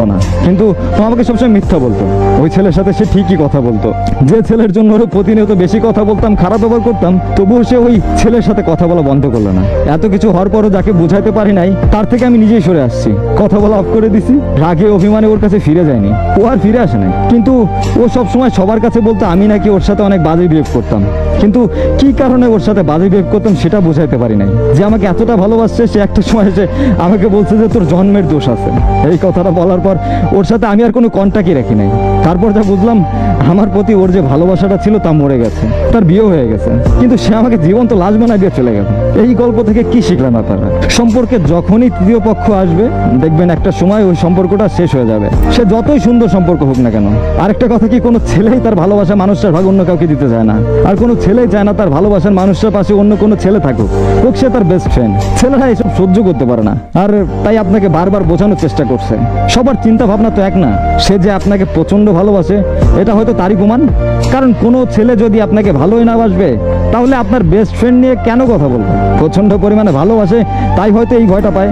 না, কিন্তু ও আমাকে সবসময় মিথ্যা বলতো। ওই ছেলের সাথে সে ঠিকই কথা বলতো, যে ছেলের জন্য ওর প্রতিনিয়ত বেশি কথা বলতাম, খারাপ ব্যবহার করতাম, তবুও সে ওই ছেলের সাথে কথা বলা বন্ধ করলো না। এত কিছু হওয়ার পরও যাকে বোঝাতে পারি নাই, তার থেকে আমি নিজেই সরে আসছি, কথা বলা অফ করে দিছি। রাগে অভিমানে ওর কাছে ফিরে যায়নি, ও আর ফিরে আসে নাই। কিন্তু ও সবসময় সবার কাছে বলতো আমি নাকি ওর সাথে অনেক বাজে বিহেভ করতাম, কিন্তু কি কারণে ওর সাথে বাজে বিহেভ করতাম সেটা বোঝাইতে পারি নাই। যে আমাকে এতটা ভালোবাসছে, সে একটা সময় এসে আমাকে বলছে যে তোর জন্মের দোষ আছে। এই কথাটা বলার পর ওর সাথে আমি আর কোনো কন্টাক্টই রাখি নাই। তারপর যা বুঝলাম, আমার প্রতি ওর যে ভালোবাসাটা ছিল তা মরে গেছে, তার বিয়ে হয়ে গেছে, কিন্তু সে আমাকে জীবন্ত লাশ বানায় দিয়ে চলে গেল। এই গল্প থেকে কি শিখলাম আপনারা? সম্পর্কে যখনই তৃতীয় পক্ষ আসবে, দেখবেন একটা সময় ওই সম্পর্কটা শেষ হয়ে যাবে, সে যতই সুন্দর সম্পর্ক হোক না কেন। আরেকটা কথা কি, কোনো ছেলেই তার ভালোবাসা মানুষটার ভাগ অন্য কাউকে দিতে চায় না, আর কোনো ছেলেই চায় না তার ভালোবাসার মানুষটার পাশে অন্য কোনো ছেলে থাকুক, হোক সে তার বেস্ট ফ্রেন্ড। ছেলেরা এসব সহ্য করতে পারে না, আর তাই আপনাকে বারবার বোঝানোর চেষ্টা করছে। সবার চিন্তা ভাবনা তো এক না। সে যে আপনাকে প্রচন্ড ভালোবাসে, এটা হয়তো তারই প্রমাণ। কারণ কোনো ছেলে যদি আপনাকে ভালোই না বাসবে, তাহলে আপনার বেস্ট ফ্রেন্ড নিয়ে কেন কথা বলবে? প্রচন্ড পরিমাণে ভালোবাসে, তাই হয়তো এই ভয়টা পায়।